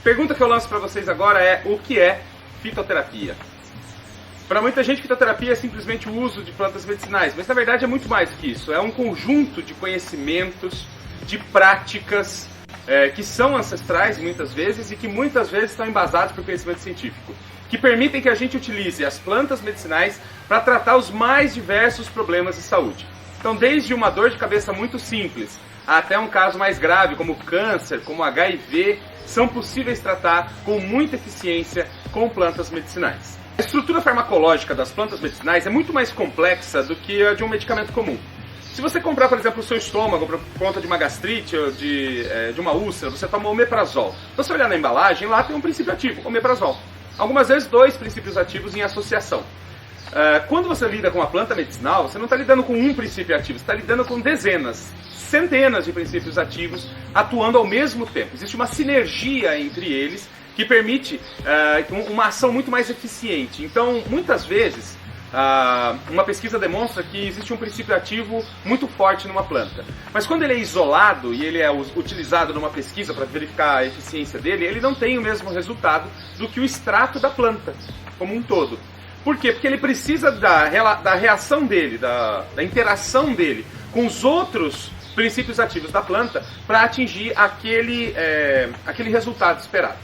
Pergunta que eu lanço para vocês agora é: o que é fitoterapia? Para muita gente, fitoterapia é simplesmente o uso de plantas medicinais, mas na verdade é muito mais que isso. É um conjunto de conhecimentos, de práticas que são ancestrais muitas vezes e que muitas vezes estão embasados por conhecimento científico, que permitem que a gente utilize as plantas medicinais para tratar os mais diversos problemas de saúde. Então, desde uma dor de cabeça muito simples até um caso mais grave, como câncer, como HIV, são possíveis tratar com muita eficiência com plantas medicinais. A estrutura farmacológica das plantas medicinais é muito mais complexa do que a de um medicamento comum. Se você comprar, por exemplo, o seu estômago por conta de uma gastrite ou de uma úlcera, você toma omeprazol. Você olhar na embalagem, lá tem um princípio ativo, omeprazol. Algumas vezes 2 princípios ativos em associação. Quando você lida com uma planta medicinal, você não está lidando com um princípio ativo, você está lidando com dezenas, centenas de princípios ativos atuando ao mesmo tempo. Existe uma sinergia entre eles que permite uma ação muito mais eficiente. Então, muitas vezes, uma pesquisa demonstra que existe um princípio ativo muito forte numa planta. Mas quando ele é isolado e ele é utilizado numa pesquisa para verificar a eficiência dele, ele não tem o mesmo resultado do que o extrato da planta como um todo. Por quê? Porque ele precisa da reação dele, da interação dele com os outros princípios ativos da planta para atingir aquele resultado esperado.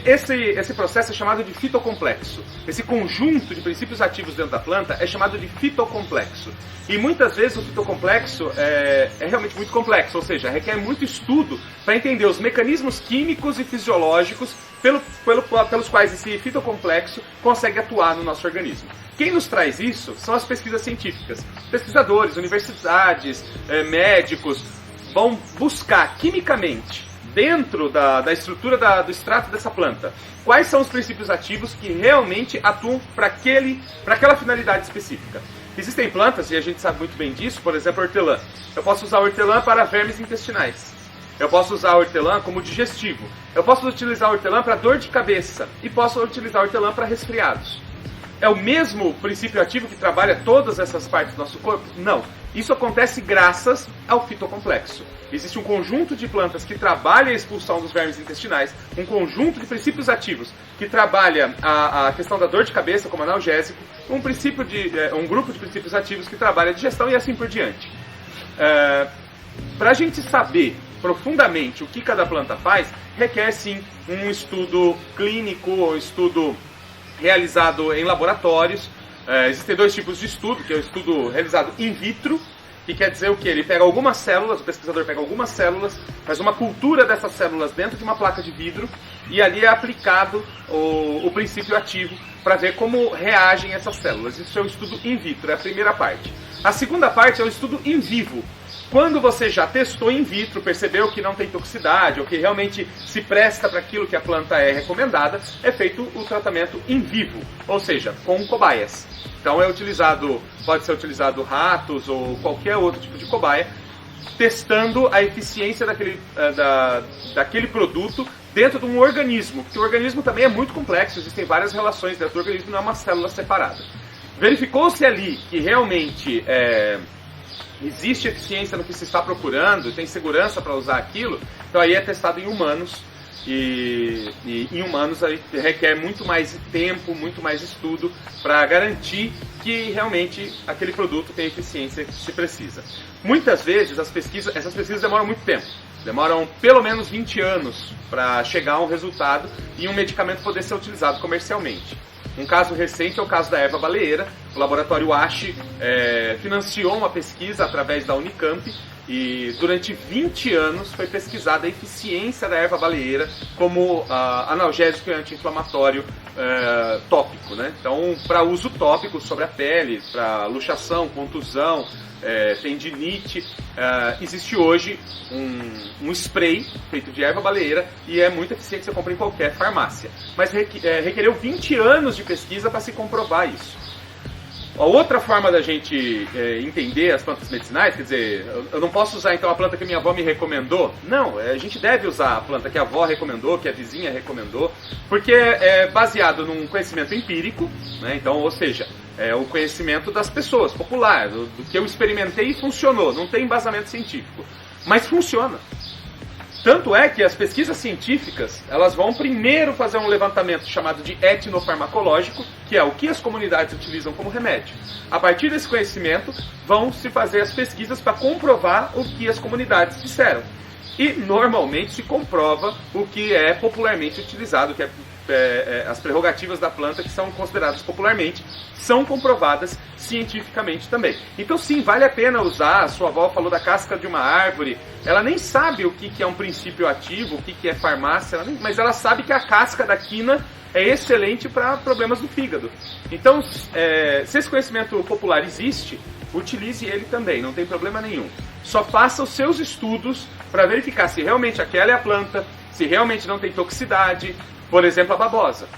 Esse processo é chamado de fitocomplexo. Esse conjunto de princípios ativos dentro da planta é chamado de fitocomplexo. E muitas vezes o fitocomplexo é realmente muito complexo, ou seja, requer muito estudo para entender os mecanismos químicos e fisiológicos pelos quais esse fitocomplexo consegue atuar no nosso organismo. Quem nos traz isso são as pesquisas científicas. Pesquisadores, universidades, médicos vão buscar quimicamente, dentro da estrutura do extrato dessa planta, quais são os princípios ativos que realmente atuam para aquela finalidade específica. Existem plantas, e a gente sabe muito bem disso, por exemplo, a hortelã. Eu posso usar a hortelã para vermes intestinais. Eu posso usar a hortelã como digestivo. Eu posso utilizar a hortelã para dor de cabeça. E posso utilizar a hortelã para resfriados. É o mesmo princípio ativo que trabalha todas essas partes do nosso corpo? Não. Isso acontece graças ao fitocomplexo. Existe um conjunto de plantas que trabalha a expulsão dos vermes intestinais, um conjunto de princípios ativos que trabalha a questão da dor de cabeça como analgésico, um grupo de princípios ativos que trabalha a digestão e assim por diante. Para a gente saber profundamente o que cada planta faz, requer sim um estudo clínico, um estudo realizado em laboratórios. Existem 2 tipos de estudo, que é o estudo realizado in vitro, que quer dizer o quê? Ele pega algumas células, o pesquisador pega algumas células, faz uma cultura dessas células dentro de uma placa de vidro e ali é aplicado o princípio ativo para ver como reagem essas células. Isso é o estudo in vitro, é a primeira parte. A segunda parte é o estudo in vivo. Quando você já testou in vitro, percebeu que não tem toxicidade ou que realmente se presta para aquilo que a planta é recomendada, é feito o tratamento in vivo, ou seja, com cobaias. Então pode ser utilizado ratos ou qualquer outro tipo de cobaia, testando a eficiência daquele produto dentro de um organismo, porque o organismo também é muito complexo, existem várias relações dentro do organismo, não é uma célula separada. Verificou-se ali que realmente existe eficiência no que se está procurando, tem segurança para usar aquilo, então aí é testado em humanos, e em humanos aí requer muito mais tempo, muito mais estudo para garantir que realmente aquele produto tem a eficiência que se precisa. Muitas vezes essas pesquisas demoram muito tempo, demoram pelo menos 20 anos para chegar a um resultado e um medicamento poder ser utilizado comercialmente. Um caso recente é o caso da erva baleeira. O laboratório ASHE financiou uma pesquisa através da Unicamp e durante 20 anos foi pesquisada a eficiência da erva baleeira como analgésico e anti-inflamatório tópico, né? Então, para uso tópico sobre a pele, para luxação, contusão, tendinite, existe hoje um spray feito de erva baleeira e é muito eficiente, você compra em qualquer farmácia. Mas requereu 20 anos de pesquisa para se comprovar isso. A outra forma da gente entender as plantas medicinais, quer dizer, eu não posso usar então a planta que minha avó me recomendou. Não, a gente deve usar a planta que a avó recomendou, que a vizinha recomendou, porque é baseado num conhecimento empírico, né? Então, ou seja, é o conhecimento das pessoas, popular, do que eu experimentei e funcionou, não tem embasamento científico, mas funciona. Tanto é que as pesquisas científicas, elas vão primeiro fazer um levantamento chamado de etnofarmacológico, que é o que as comunidades utilizam como remédio. A partir desse conhecimento, vão se fazer as pesquisas para comprovar o que as comunidades disseram. E normalmente se comprova o que é popularmente utilizado, que as prerrogativas da planta que são consideradas popularmente, são comprovadas cientificamente também. Então sim, vale a pena usar. A sua avó falou da casca de uma árvore, ela nem sabe o que é um princípio ativo, o que é farmácia, mas ela sabe que a casca da quina é excelente para problemas do fígado. Então, se esse conhecimento popular existe, utilize ele também, não tem problema nenhum. Só faça os seus estudos para verificar se realmente aquela é a planta, se realmente não tem toxicidade. Por exemplo, a babosa.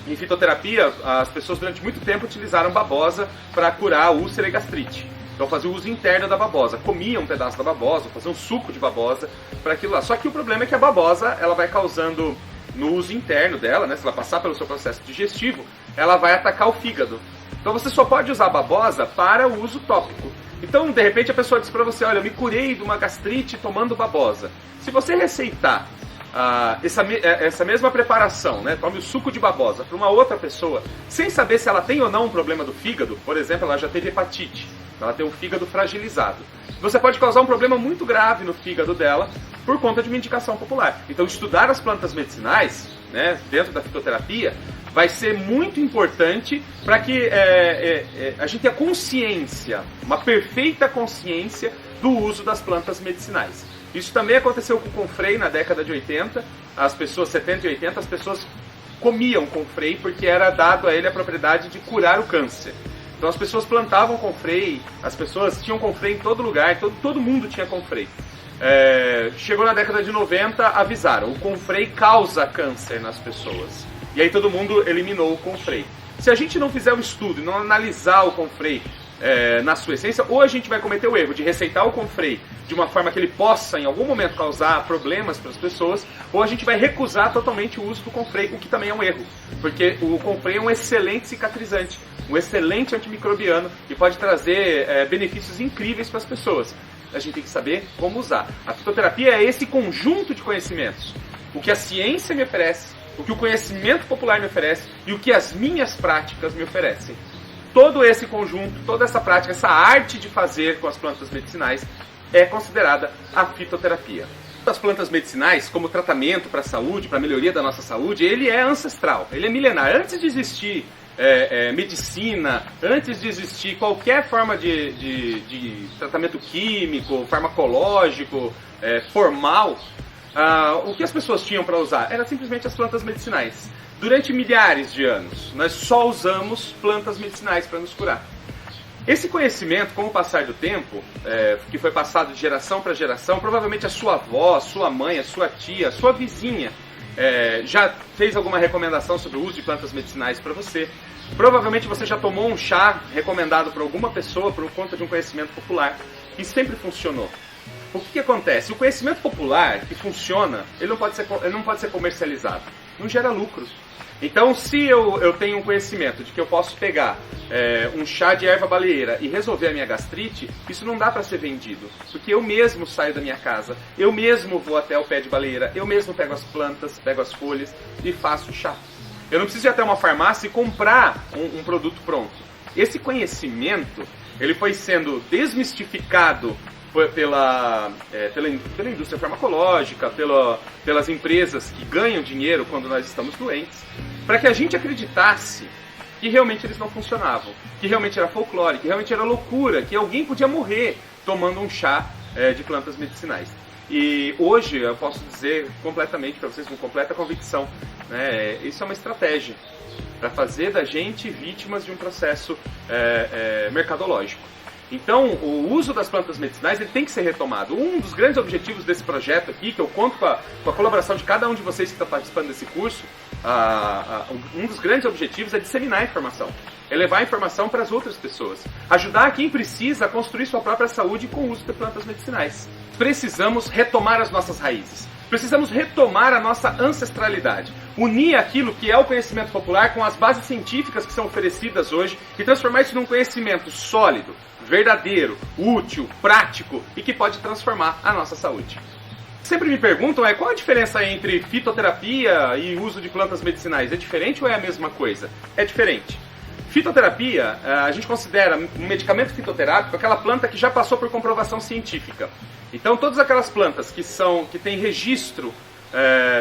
Em fitoterapia, as pessoas durante muito tempo utilizaram babosa para curar úlcera e gastrite. Então faziam o uso interno da babosa, comiam um pedaço da babosa, faziam um suco de babosa para aquilo lá. Só que o problema é que a babosa, ela vai causando, no uso interno dela, né, se ela passar pelo seu processo digestivo, ela vai atacar o fígado. Então você só pode usar a babosa para o uso tópico. Então, de repente, a pessoa diz para você, olha, eu me curei de uma gastrite tomando babosa. Se você receitar essa mesma preparação, né, tome o suco de babosa para uma outra pessoa, sem saber se ela tem ou não um problema do fígado, por exemplo, ela já teve hepatite, ela tem um fígado fragilizado, você pode causar um problema muito grave no fígado dela por conta de uma indicação popular. Então estudar as plantas medicinais, né, dentro da fitoterapia, vai ser muito importante para que a gente tenha consciência, uma perfeita consciência do uso das plantas medicinais. Isso também aconteceu com o confrei na década de 80, as pessoas, 70 e 80, as pessoas comiam confrei porque era dado a ele a propriedade de curar o câncer. Então as pessoas plantavam confrei, as pessoas tinham confrei em todo lugar, todo mundo tinha confrei. Chegou na década de 90, avisaram, o confrei causa câncer nas pessoas. E aí todo mundo eliminou o confrei. Se a gente não fizer o estudo e não analisar o confrei na sua essência, ou a gente vai cometer o erro de receitar o confrei de uma forma que ele possa em algum momento causar problemas para as pessoas, ou a gente vai recusar totalmente o uso do confrei, o que também é um erro, porque o confrei é um excelente cicatrizante, um excelente antimicrobiano e pode trazer benefícios incríveis para as pessoas. A gente tem que saber como usar. A fitoterapia é esse conjunto de conhecimentos, o que a ciência me oferece, o que o conhecimento popular me oferece e o que as minhas práticas me oferecem. Todo esse conjunto, toda essa prática, essa arte de fazer com as plantas medicinais é considerada a fitoterapia. As plantas medicinais, como tratamento para a saúde, para a melhoria da nossa saúde, ele é ancestral, ele é milenar. Antes de existir medicina, antes de existir qualquer forma de tratamento químico, farmacológico, formal, o que as pessoas tinham para usar era simplesmente as plantas medicinais. Durante milhares de anos, nós só usamos plantas medicinais para nos curar. Esse conhecimento, com o passar do tempo, que foi passado de geração para geração, provavelmente a sua avó, a sua mãe, a sua tia, a sua vizinha já fez alguma recomendação sobre o uso de plantas medicinais para você. Provavelmente você já tomou um chá recomendado por alguma pessoa por conta de um conhecimento popular e sempre funcionou. O que acontece? O conhecimento popular que funciona, ele não pode ser comercializado, não gera lucro. Então, se eu tenho um conhecimento de que eu posso pegar um chá de erva baleeira e resolver a minha gastrite, isso não dá para ser vendido. Porque eu mesmo saio da minha casa, eu mesmo vou até o pé de baleeira, eu mesmo pego as plantas, pego as folhas e faço chá. Eu não preciso ir até uma farmácia e comprar um produto pronto. Esse conhecimento, ele foi sendo desmistificado pela indústria farmacológica, pelas empresas que ganham dinheiro quando nós estamos doentes, para que a gente acreditasse que realmente eles não funcionavam, que realmente era folclore, que realmente era loucura, que alguém podia morrer tomando um chá de plantas medicinais. E hoje eu posso dizer completamente para vocês, com completa convicção, né, isso é uma estratégia para fazer da gente vítimas de um processo mercadológico. Então, o uso das plantas medicinais ele tem que ser retomado. Um dos grandes objetivos desse projeto aqui, que eu conto com a colaboração de cada um de vocês que está participando desse curso, um dos grandes objetivos é disseminar a informação, é levar a informação para as outras pessoas, ajudar quem precisa a construir sua própria saúde com o uso de plantas medicinais. Precisamos retomar as nossas raízes. Precisamos retomar a nossa ancestralidade, unir aquilo que é o conhecimento popular com as bases científicas que são oferecidas hoje e transformar isso num conhecimento sólido, verdadeiro, útil, prático e que pode transformar a nossa saúde. Sempre me perguntam qual a diferença entre fitoterapia e uso de plantas medicinais? É diferente ou é a mesma coisa? É diferente. Fitoterapia, a gente considera um medicamento fitoterápico aquela planta que já passou por comprovação científica. Então todas aquelas plantas que têm registro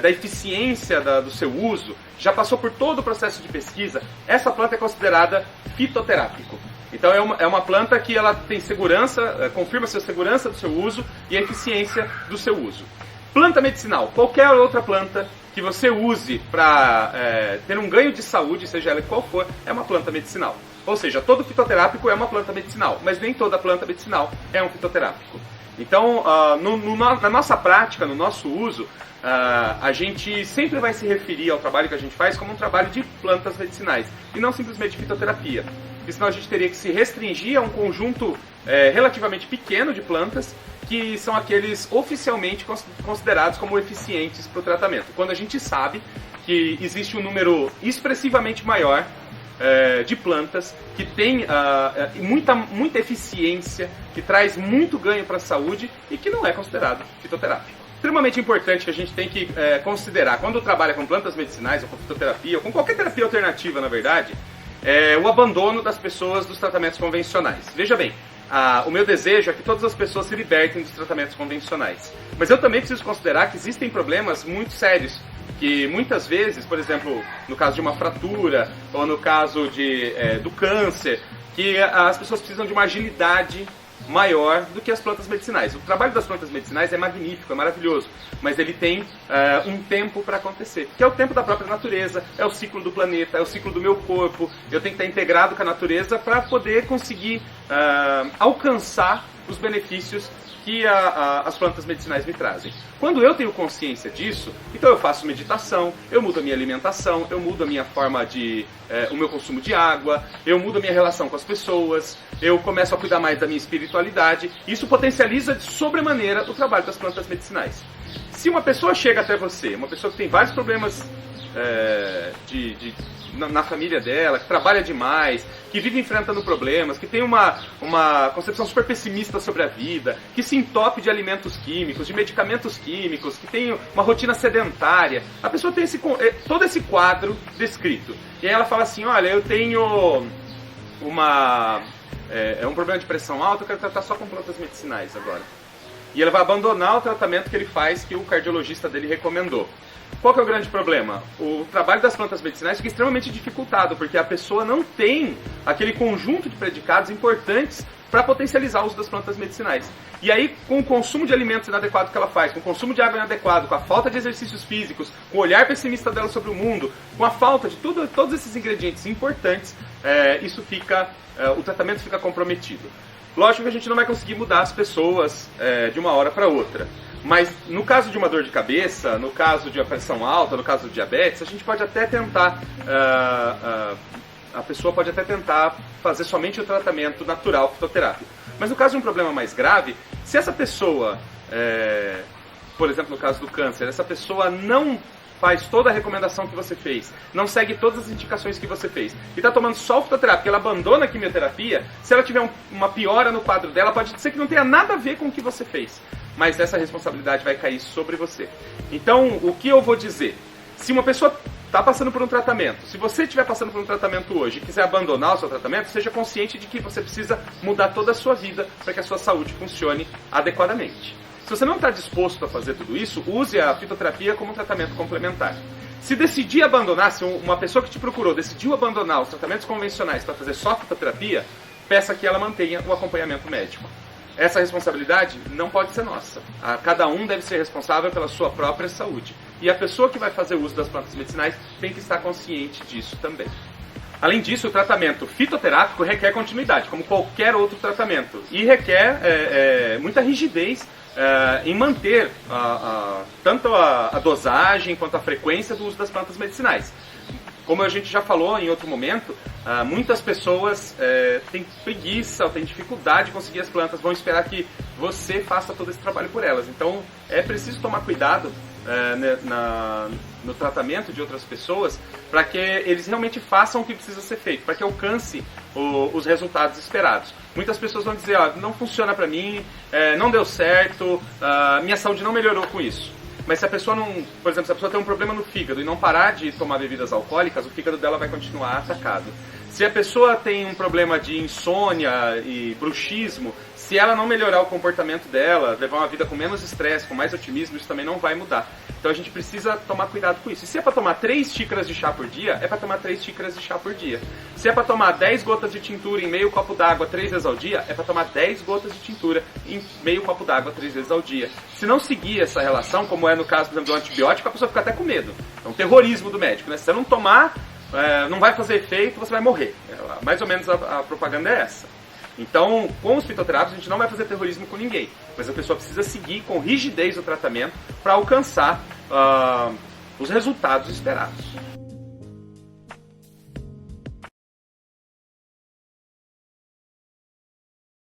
da eficiência do seu uso, já passou por todo o processo de pesquisa, essa planta é considerada fitoterápico. Então é uma planta que ela tem segurança, confirma a segurança do seu uso e a eficiência do seu uso. Planta medicinal, qualquer outra planta que você use para ter um ganho de saúde, seja ela qual for, é uma planta medicinal. Ou seja, todo fitoterápico é uma planta medicinal, mas nem toda planta medicinal é um fitoterápico. Então, na nossa prática, no nosso uso, a gente sempre vai se referir ao trabalho que a gente faz como um trabalho de plantas medicinais e não simplesmente fitoterapia. Porque senão a gente teria que se restringir a um conjunto relativamente pequeno de plantas que são aqueles oficialmente considerados como eficientes para o tratamento. Quando a gente sabe que existe um número expressivamente maior de plantas que tem muita eficiência, que traz muito ganho para a saúde e que não é considerado fitoterápico. Extremamente importante que a gente tem que considerar quando trabalha com plantas medicinais ou com fitoterapia ou com qualquer terapia alternativa, na verdade, o abandono das pessoas dos tratamentos convencionais. Veja bem, o meu desejo é que todas as pessoas se libertem dos tratamentos convencionais. Mas eu também preciso considerar que existem problemas muito sérios, que muitas vezes, por exemplo, no caso de uma fratura ou no caso do câncer, que as pessoas precisam de uma agilidade maior do que as plantas medicinais. O trabalho das plantas medicinais é magnífico, é maravilhoso, mas ele tem um tempo para acontecer, que é o tempo da própria natureza, é o ciclo do planeta, é o ciclo do meu corpo. Eu tenho que estar integrado com a natureza para poder conseguir alcançar os benefícios que as plantas medicinais me trazem. Quando eu tenho consciência disso, então eu faço meditação, eu mudo a minha alimentação, eu mudo a minha forma o meu consumo de água, eu mudo a minha relação com as pessoas, eu começo a cuidar mais da minha espiritualidade. Isso potencializa de sobremaneira o trabalho das plantas medicinais. Se uma pessoa chega até você, uma pessoa que tem vários problemas na família dela, que trabalha demais, que vive enfrentando problemas, que tem uma concepção super pessimista sobre a vida, que se entope de alimentos químicos, de medicamentos químicos, que tem uma rotina sedentária, a pessoa tem todo esse quadro descrito. E aí ela fala assim, olha, eu tenho um problema de pressão alta, eu quero tratar só com plantas medicinais agora. E ele vai abandonar o tratamento que ele faz, que o cardiologista dele recomendou. Qual que é o grande problema? O trabalho das plantas medicinais fica extremamente dificultado, porque a pessoa não tem aquele conjunto de predicados importantes para potencializar o uso das plantas medicinais. E aí, com o consumo de alimentos inadequado que ela faz, com o consumo de água inadequado, com a falta de exercícios físicos, com o olhar pessimista dela sobre o mundo, com a falta de todos esses ingredientes importantes, o tratamento fica comprometido. Lógico que a gente não vai conseguir mudar as pessoas de uma hora para outra. Mas no caso de uma dor de cabeça, no caso de uma pressão alta, no caso do diabetes, a gente pode até tentar, a pessoa pode até tentar fazer somente o tratamento natural fitoterápico. Mas no caso de um problema mais grave, se essa pessoa, por exemplo no caso do câncer, essa pessoa não faz toda a recomendação que você fez, não segue todas as indicações que você fez, e está tomando só o fitoterápico, ela abandona a quimioterapia, se ela tiver uma piora no quadro dela, pode ser que não tenha nada a ver com o que você fez. Mas essa responsabilidade vai cair sobre você. Então, o que eu vou dizer? Se uma pessoa está passando por um tratamento, se você estiver passando por um tratamento hoje e quiser abandonar o seu tratamento, seja consciente de que você precisa mudar toda a sua vida para que a sua saúde funcione adequadamente. Se você não está disposto a fazer tudo isso, use a fitoterapia como um tratamento complementar. Se decidir abandonar, se uma pessoa que te procurou decidiu abandonar os tratamentos convencionais para fazer só fitoterapia, peça que ela mantenha o acompanhamento médico. Essa responsabilidade não pode ser nossa. Cada um deve ser responsável pela sua própria saúde. E a pessoa que vai fazer uso das plantas medicinais tem que estar consciente disso também. Além disso, o tratamento fitoterápico requer continuidade, como qualquer outro tratamento. E requer muita rigidez em manter tanto a dosagem quanto a frequência do uso das plantas medicinais. Como a gente já falou em outro momento, muitas pessoas têm preguiça ou têm dificuldade de conseguir as plantas, vão esperar que você faça todo esse trabalho por elas. Então é preciso tomar cuidado no tratamento de outras pessoas, para que eles realmente façam o que precisa ser feito, para que alcance os resultados esperados. Muitas pessoas vão dizer, não funciona para mim, não deu certo, minha saúde não melhorou com isso. Mas se a pessoa não, por exemplo, se a pessoa tem um problema no fígado e não parar de tomar bebidas alcoólicas, o fígado dela vai continuar atacado. Se a pessoa tem um problema de insônia e bruxismo, se ela não melhorar o comportamento dela, levar uma vida com menos estresse, com mais otimismo, isso também não vai mudar. Então a gente precisa tomar cuidado com isso. E se é para tomar 3 xícaras de chá por dia, é para tomar 3 xícaras de chá por dia. Se é para tomar 10 gotas de tintura em meio copo d'água 3 vezes ao dia, é para tomar 10 gotas de tintura em meio copo d'água 3 vezes ao dia. Se não seguir essa relação, como é no caso, por exemplo, do antibiótico, a pessoa fica até com medo. É um terrorismo do médico, né? Se você não tomar, não vai fazer efeito, você vai morrer. Mais ou menos a propaganda é essa. Então, com os fitoterápicos, a gente não vai fazer terrorismo com ninguém, mas a pessoa precisa seguir com rigidez o tratamento para alcançar os resultados esperados.